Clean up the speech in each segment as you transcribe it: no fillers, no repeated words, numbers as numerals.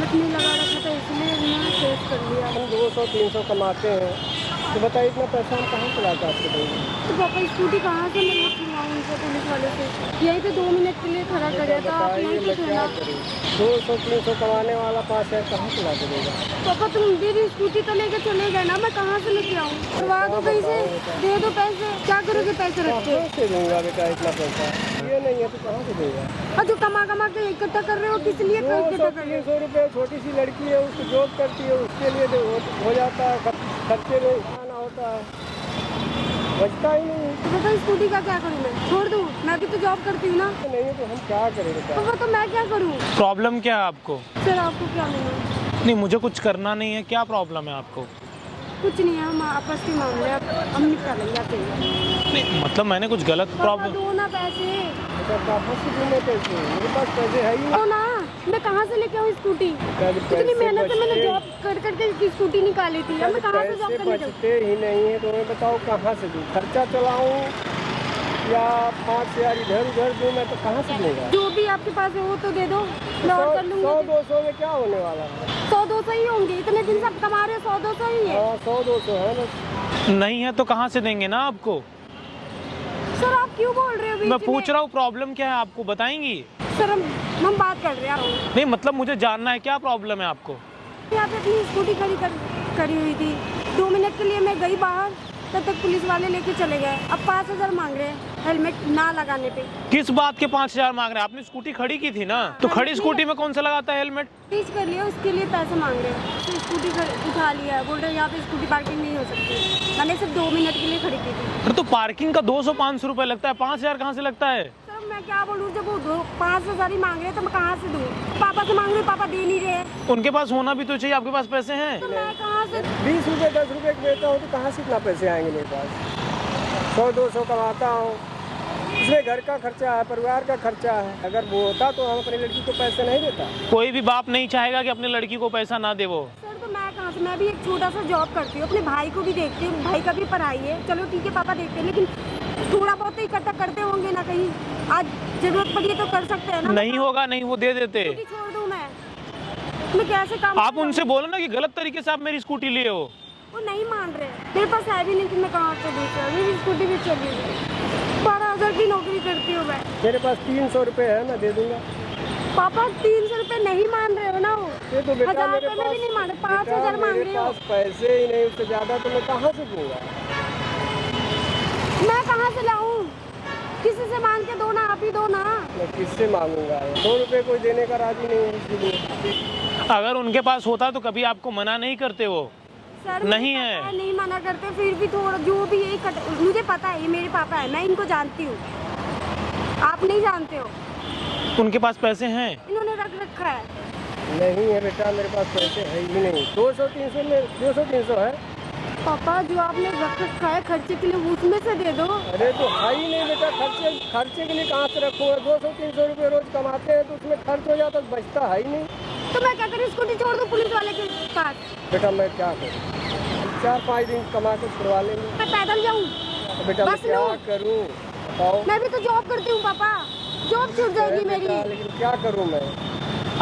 Helmet नहीं लगा रखा था इसलिए मैंने केस कर लिया। हम 200-300 कमाते हैं, तो बताइए इतना पैसा हम कहाँ से लाकर आपको देंगे? तो पापा स्कूटी कहाँ से मैं छुड़वाऊँ उनसे, पुलिस वाले से? यहीं पे 2 मिनट के लिए खड़ा कर था, आप बताइए यहीं मैं पे थे क्या ना। करूँ? 200-300 कमाने वाला 5,000 कहाँ से ला के देगा? पापा तुम मेरी स्कूटी तो लेके चले गए ना, मैं कहाँ से लेके आऊँ? छुड़वा दो कहीं से, दे दो पैसे। क्या करोगे पैसे रख के? कहाँ से दूंगा बेटा इतना पैसा? ये नहीं है तो कहाँ से देगा? और जो कमा कमा के इकट्ठा कर रहे हो किस लिए इकट्ठा कर रहे हो? 200-300 रुपये, छोटी सी लड़की है, उसको जॉब करती है, उसके लिए हो जाता है, खर्चे में खाना होता है, बचता ही नहीं। तो पापा स्कूटी का क्या करूँ मैं? छोड़ दूँ? मैं भी तो जॉब करती हूँ ना। नहीं है तो हम क्या करें बेटा? पापा तो मैं क्या करूँ? प्रॉब्लम क्या है आपको? सर आपको क्या लेना? नहीं, मुझे कुछ करना नहीं है। क्या प्रॉब्लम है आपको? कुछ नहीं है, हम आपस की मामले हम निपटा लेंगे आते हैं। नहीं, मतलब मैंने कुछ गलत पापा प्रॉब्लम। दो ना पैसे। बेटा कहाँ से दूंगे पैसे? मेरे पास पैसे है ही दो ना, मैं कहाँ से लेके आऊँ स्कूटी? इतनी मेहनत से मैंने जॉब कर करके स्कूटी निकाली थी, अब मैं कहाँ से जॉब पैसे करने जाऊँ? बचते ही नहीं है तो मैं बताओ कहाँ से दूँ? खर्चा चलाऊँ या 5,000 इधर उधर दूँ मैं तो कहाँ से दूँगा? जो भी आपके पास है वो तो दे दो, मैं और कर लूँगी। 100-200 में क्या होने वाला है? 100-200 ही होंगे, इतने दिन सब कमा रहे 100-200 ही है। हाँ 100-200 है ना। नहीं है तो कहाँ से देंगे ना आपको? सर आप क्यों बोल रहे हो बीच मैं में? पूछ रहा हूँ प्रॉब्लम क्या है आपको, बताएंगी? सर हम बात कर रहे हैं। नहीं, मतलब मुझे जानना है क्या प्रॉब्लम है आपको। यहाँ पे अपनी स्कूटी करी हुई थी, 2 मिनट के लिए मैं गई बाहर, तब तक पुलिस वाले लेके चले गए। अब 5,000 मांग रहे हैं हेलमेट ना लगाने पे। किस बात के 5,000 मांग रहे हैं? आपने स्कूटी खड़ी की थी ना, तो खड़ी स्कूटी में कौन सा लगाता है हेलमेट? टीच कर लिया, उसके लिए पैसे मांग रहे हैं। तो स्कूटी उठा लिया है, बोल रहे हैं यहाँ पे स्कूटी पार्किंग नहीं हो सकती। मैंने सिर्फ 2 मिनट के लिए खड़ी की थी। अरे तो पार्किंग का 200-500 रुपए लगता है, 5,000 कहाँ से लगता है? सर मैं क्या बोलूँ, जब वो 5,000 ही मांग रहे हैं तो मैं कहाँ से दूँ? पापा से मांग रही हूँ, पापा दे नहीं रहे हैं। उनके पास होना भी तो चाहिए, आपके पास पैसे हैं। तो मैं कहाँ से? 20 रुपये 10 रुपये की देता हूँ तो कहाँ से इतना पैसे आएंगे मेरे पास? 100-200 कमाता हूँ, इसमें घर का खर्चा है, परिवार का खर्चा है। अगर वो होता तो हम अपनी लड़की को पैसे नहीं देता। कोई भी बाप नहीं चाहेगा कि अपनी लड़की को पैसा ना दे वो। सर तो मैं कहाँ से? मैं भी एक छोटा सा जॉब करती हूँ, अपने भाई को भी देखती हूँ, भाई का भी पढ़ाई है। चलो ठीक है पापा देखते हैं, लेकिन थोड़ा बहुत तो इकट्ठा करते होंगे ना कहीं। आज जरूरत पड़ी है तो कर सकते हैं ना। नहीं होगा, नहीं वो दे देते। स्कूटी छोड़ दूँ मैं कैसे काम? आप उनसे बोलो ना कि गलत तरीके से आप मेरी स्कूटी लिए हो। वो नहीं मान रहे, मेरे पास है भी नहीं कि मैं कहाँ से दूँ। मेरी स्कूटी भी चली गई, 12,000 की नौकरी करती हूँ मैं। मेरे पास 300 रुपये है, मैं दे दूंगा। पापा 300 रुपये नहीं मान रहे हो ना? वो ये तो बेटा 1,000 मेरे रुपये में भी नहीं मान रहे, बेटा 5,000 मांग मेरे रहे हो। पास पैसे ही नहीं, उससे ज़्यादा तो मैं कहाँ से दूंगा? मैं कहाँ से लाऊं? किसी से मांग के दो ना, आप ही दो ना। मैं किससे मांगूंगा? 100 रुपये कोई देने का राजी नहीं है इसलिए। अगर उनके पास होता तो कभी आपको मना नहीं करते वो। सर नहीं मुझे है। पता नहीं मना करते, फिर भी थोड़ा जो भी है मुझे पता है, ये मेरे पापा है, मैं इनको जानती हूँ, आप नहीं जानते हो। उनके पास पैसे हैं? इन्होंने रख रखा है। नहीं है बेटा, मेरे पास पैसे है ही नहीं। 200-300 में 200-300 है। पापा जो आपने रख रखा है खर्चे के लिए, उसमें से दे दो। अरे तो है ही नहीं बेटा, खर्चे के लिए कहाँ से रखूँगा? 200-300 रुपये रोज कमाते हैं तो उसमें खर्च हो जाता तो बचता है ही नहीं। तो मैं क्या करूँ, स्कूटी छोड़ दूँ पुलिस वाले के पास? बेटा मैं क्या करूँ? 4-5 दिन कमा के छुड़वा लेंगे। मैं पैदल जाऊँ? तो बेटा मैं बस क्या लूँ? करूँ बताओ? मैं भी तो जॉब करती हूँ पापा, जॉब छूट जाएगी मेरी। लेकिन क्या करूँ मैं?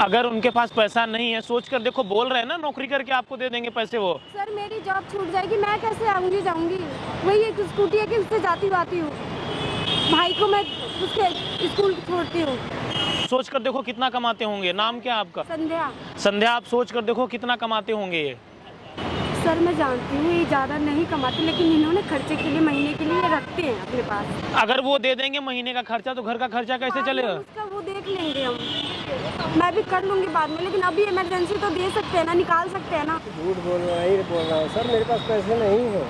अगर उनके पास पैसा नहीं है, सोच कर देखो, बोल रहे हैं ना नौकरी करके आपको दे देंगे पैसे वो। सर मेरी जॉब छूट जाएगी, मैं कैसे आऊँगी जाऊँगी? वही एक स्कूटी है कि उससे जाती आती हूँ, भाई को मैं उसके स्कूल छोड़ती हूँ। सोच कर देखो कितना कमाते होंगे। नाम क्या है आपका? संध्या। संध्या, आप सोच कर देखो कितना कमाते होंगे ये। सर मैं जानती हूँ ये ज़्यादा नहीं कमाते, लेकिन इन्होंने खर्चे के लिए, महीने के लिए रखते हैं अपने पास। अगर वो दे देंगे महीने का खर्चा तो घर का खर्चा कैसे बाद में चलेगा? उसका वो देख लेंगे हम, मैं भी कर लूँगी बाद में, लेकिन अभी इमरजेंसी तो दे सकते हैं ना, निकाल सकते हैं ना। झूठ बोल रहा हूँ सर, मेरे पास पैसे नहीं है,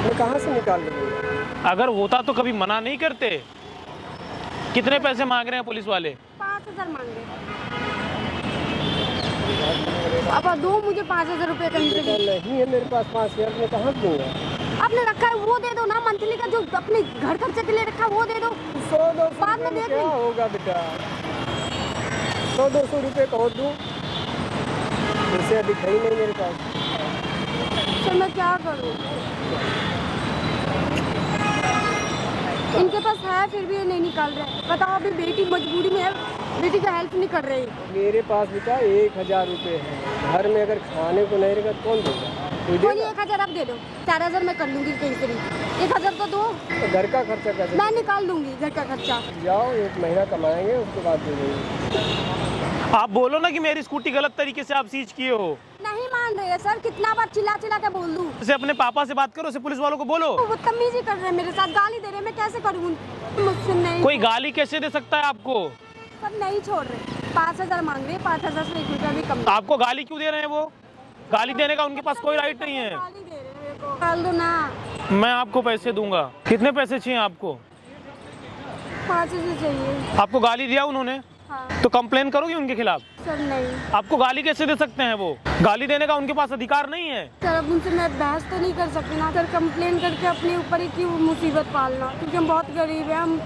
मैं कहाँ से निकाल लूँगा? अगर होता तो कभी मना नहीं करते। कितने पैसे मांग रहे हैं पुलिस वाले? 5,000 मांग रहे हैं। अब दो मुझे 5,000 रुपये कहीं से भी। नहीं है मेरे पास 5,000, मैं कहाँ दूँगा? आपने रखा है वो दे दो ना, मंथली का जो अपने घर खर्चे के लिए रखा वो दे दो। 100-200 बाद में रुपये देख क्या लेंगे। होगा बेटा? 100-200 रुपये को दूँ, इससे अधिक है ही नहीं मेरे पास। तो मैं क्या करूँ? इनके पास है फिर भी ये नहीं निकाल रहे। बताओ अभी बेटी मजबूरी में है, बेटी का हेल्प नहीं कर रही। मेरे पास बेटा 1000 रुपये है, घर में अगर खाने को नहीं रहेगा कौन देगा? कोई कोई देगा? 1000 आप दे दो, 4000 मैं कर लूंगी कहीं से भी। 1000 तो दो, तो घर का खर्चा कैसे? मैं निकाल दूंगी घर का खर्चा। जाओ 1 महीना कमाएंगे उसके बाद दे देंगे। आप बोलो ना कि मेरी स्कूटी गलत तरीके से आप सीज किए हो। नहीं मान रहे हैं सर, कितना बार चिल्ला चिल्ला के बोल दूं? जैसे अपने पापा से बात करो, उसे पुलिस वालों को बोलो। वो बदतमीजी कर रहे हैं मेरे साथ, गाली दे रहे हैं, मैं कैसे करूँ? मुझसे नहीं। कोई गाली कैसे दे सकता है आपको? सब नहीं छोड़ रहे, 5000 मांग रहे हैं, 5000 से 1 रुपया भी कम। आपको गाली क्यों दे रहे हैं? वो गाली देने का उनके पास कोई राइट नहीं है। गाली दे रहे हैं मेरे को। निकाल दो ना। मैं आपको पैसे दूंगा। कितने पैसे चाहिए आपको? 5000 चाहिए। आपको गाली दिया उन्होंने हाँ तो कंप्लेन करोगे उनके खिलाफ? सर नहीं आपको गाली कैसे दे सकते हैं? वो गाली देने का उनके पास अधिकार नहीं है। सर, अब उनसे मैं बहस तो नहीं कर सकती ना सर। कंप्लेन करके अपने ऊपर ही क्यों मुसीबत पालना, क्योंकि हम बहुत गरीब हैं, हम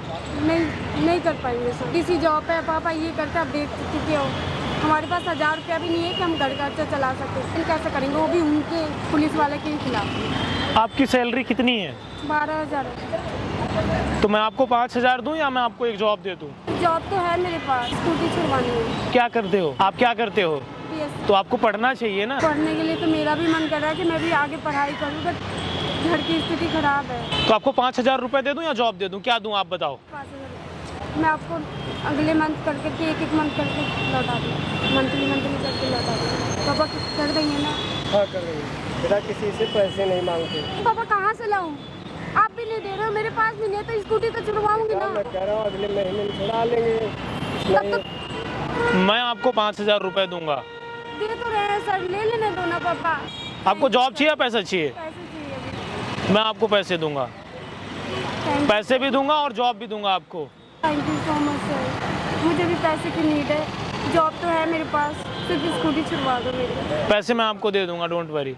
नहीं कर पाएंगे सर। किसी जॉब पे पापा ये करते, आप देख चुके हो, हमारे पास 1000 रुपया भी नहीं है कि हम घर खर्चा चला सकते। फिर कैसे करेंगे, वो भी उनके पुलिस वाले के खिलाफ। आपकी सैलरी कितनी है? 12000। तो मैं आपको 5000 दूं या मैं आपको एक जॉब दे दूं? जॉब तो है मेरे पास, स्कूटी छुड़वानी है। क्या करते हो आप? क्या करते हो? BSc तो आपको पढ़ना चाहिए ना। पढ़ने के लिए तो मेरा भी मन कर रहा है कि मैं भी आगे पढ़ाई करूँ, बट घर की स्थिति खराब है। तो आपको 5000 रुपए दे दूं या जॉब दे दूं? क्या दूं आप बताओ? 5000 मैं आपको अगले मंथ करके एक मंथ करके लौटा दूँ, मंथली करके लौटा दूँ। पापा कर देंगे ना? हाँ कर देंगे बेटा, किसी से पैसे नहीं मांगते। पापा कहाँ से लाऊं? आप भी नहीं दे रहे हो, मेरे पास भी नहीं है, तो स्कूटी तो छुड़वाऊंगी ना। मैं कह रहा हूँ अगले महीने में छुड़ा लेंगे। नहीं मैं आपको 5000 रुपए दूंगा। दे तो रहे हैं सर, ले लेने दो ना पापा। आपको जॉब चाहिए या पैसा चाहिए? पैसे चाहिए अभी। मैं आपको पैसे दूंगा, पैसे भी दूंगा और जॉब भी दूंगा आपको। Thank you so much sir, मुझे भी पैसे की नीड है। जॉब तो है मेरे पास, सिर्फ स्कूटी छुड़वा दो मेरी। पैसे मैं आपको दे दूंगा, डोंट वरी।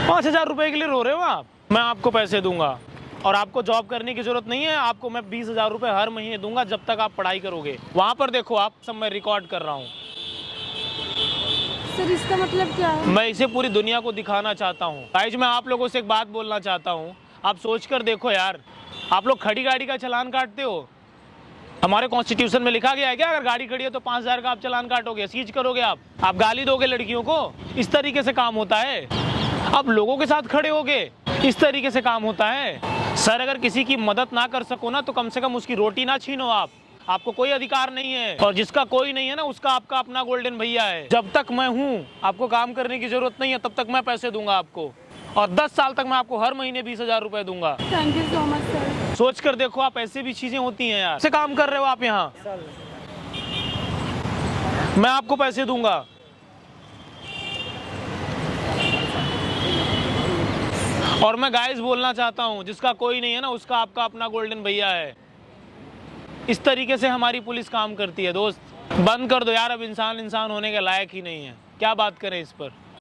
5000 रुपए के लिए रो रहे हो आप? मैं आपको पैसे दूंगा और आपको जॉब करने की जरूरत नहीं है। आपको मैं 20,000 रुपए हर महीने दूंगा जब तक आप पढ़ाई करोगे। वहां पर देखो आप, सब मैं रिकॉर्ड कर रहा हूँ। सर इसका मतलब क्या है? मैं इसे पूरी दुनिया को दिखाना चाहता हूँ। गाइस मैं आप लोगों से एक बात बोलना चाहता हूँ, आप सोच कर देखो यार, आप लोग खड़ी गाड़ी का चालान काटते हो। हमारे कॉन्स्टिट्यूशन में लिखा गया है क्या, अगर गाड़ी खड़ी है तो 5000 का आप चालान काटोगे, सीज करोगे आप गाली दोगे लड़कियों को? इस तरीके से काम होता है? आप लोगों के साथ खड़े होगे, इस तरीके से काम होता है? सर अगर किसी की मदद ना कर सको ना तो कम से कम उसकी रोटी ना छीनो आप। आपको कोई अधिकार नहीं है, और जिसका कोई नहीं है ना उसका आपका अपना गोल्डन भैया है। जब तक मैं हूँ आपको काम करने की जरूरत नहीं है, तब तक मैं पैसे दूंगा आपको, और 10 साल तक मैं आपको हर महीने 20,000 रुपए दूंगा। Thank you so much sir. सोच कर देखो आप, ऐसी भी चीजें होती हैं यार। ऐसे काम कर रहे हो आप यहाँ? मैं आपको पैसे दूंगा। और मैं गाइस बोलना चाहता हूँ, जिसका कोई नहीं है ना उसका आपका अपना गोल्डन भैया है। इस तरीके से हमारी पुलिस काम करती है दोस्त। बंद कर दो यार, अब इंसान होने के लायक ही नहीं है। क्या बात करें इस पर।